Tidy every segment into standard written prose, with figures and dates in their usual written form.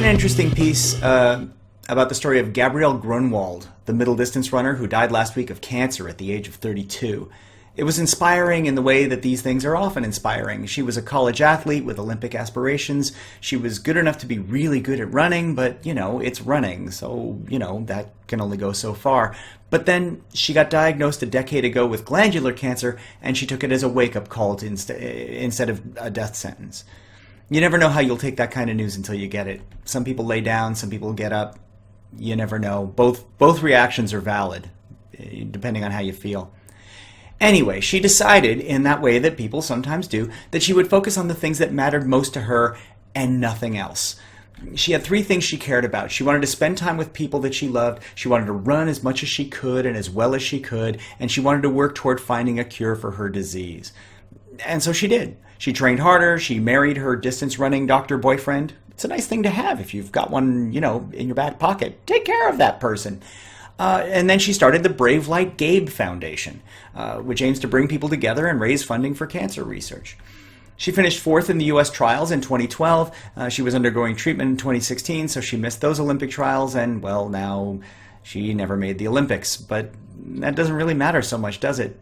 an interesting piece about the story of Gabrielle Grunewald, the middle distance runner who died last week of cancer at the age of 32. It was inspiring in the way that these things are often inspiring. She was a college athlete with Olympic aspirations. She was good enough to be really good at running, but, it's running, so, that can only go so far. But then she got diagnosed a decade ago with glandular cancer, and she took it as a wake-up call instead of a death sentence. You never know how you'll take that kind of news until you get it. Some people lay down, some people get up. You never know. Both reactions are valid, depending on how you feel. Anyway, she decided, in that way that people sometimes do, that she would focus on the things that mattered most to her and nothing else. She had 3 things she cared about. She wanted to spend time with people that she loved, she wanted to run as much as she could and as well as she could, and she wanted to work toward finding a cure for her disease. And so she did. She trained harder, she married her distance running doctor boyfriend. It's a nice thing to have if you've got one, in your back pocket. Take care of that person. And then she started the Brave Like Gabe Foundation, which aims to bring people together and raise funding for cancer research. She finished 4th in the U.S. trials in 2012. She was undergoing treatment in 2016, so she missed those Olympic trials, and, well, now she never made the Olympics. But that doesn't really matter so much, does it?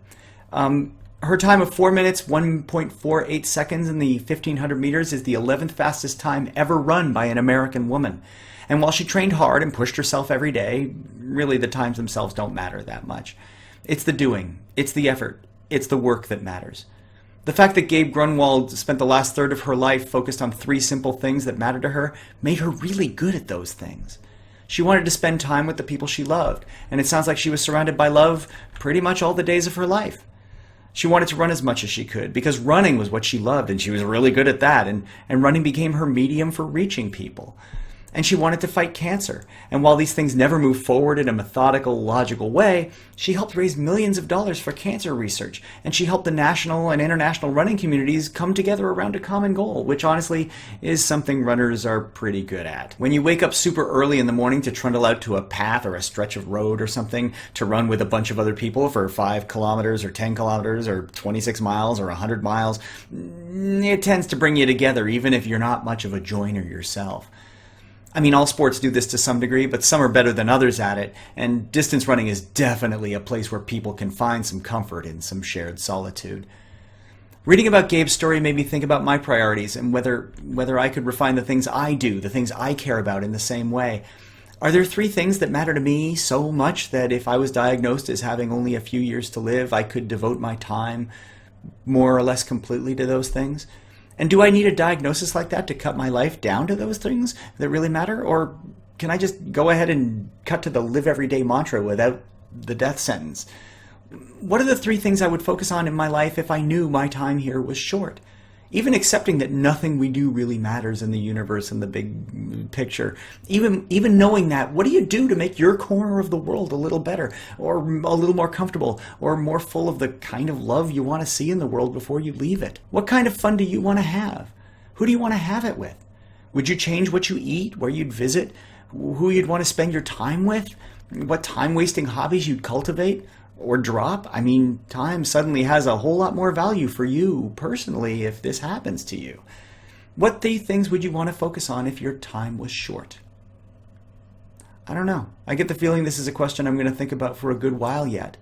Her time of 4 minutes, 1.48 seconds in the 1,500 meters is the 11th fastest time ever run by an American woman. And while she trained hard and pushed herself every day, really the times themselves don't matter that much. It's the doing, it's the effort, it's the work that matters. The fact that Gabe Grunewald spent the last third of her life focused on 3 simple things that mattered to her made her really good at those things. She wanted to spend time with the people she loved, and it sounds like she was surrounded by love pretty much all the days of her life. She wanted to run as much as she could, because running was what she loved, and she was really good at that, and running became her medium for reaching people. And she wanted to fight cancer. And while these things never moved forward in a methodical, logical way, she helped raise millions of dollars for cancer research. And she helped the national and international running communities come together around a common goal, which honestly is something runners are pretty good at. When you wake up super early in the morning to trundle out to a path or a stretch of road or something to run with a bunch of other people for 5 kilometers or 10 kilometers or 26 miles or 100 miles, it tends to bring you together, even if you're not much of a joiner yourself. I mean, all sports do this to some degree, but some are better than others at it, and distance running is definitely a place where people can find some comfort in some shared solitude. Reading about Gabe's story made me think about my priorities and whether I could refine the things I do, the things I care about in the same way. Are there 3 things that matter to me so much that if I was diagnosed as having only a few years to live, I could devote my time more or less completely to those things? And do I need a diagnosis like that to cut my life down to those things that really matter? Or can I just go ahead and cut to the live every day mantra without the death sentence? What are the 3 things I would focus on in my life if I knew my time here was short? Even accepting that nothing we do really matters in the universe and the big picture. Even knowing that, what do you do to make your corner of the world a little better, or a little more comfortable, or more full of the kind of love you want to see in the world before you leave it? What kind of fun do you want to have? Who do you want to have it with? Would you change what you eat, where you'd visit, who you'd want to spend your time with, what time-wasting hobbies you'd cultivate? Or drop? I mean, time suddenly has a whole lot more value for you personally if this happens to you. What 3 things would you want to focus on if your time was short? I don't know. I get the feeling this is a question I'm going to think about for a good while yet.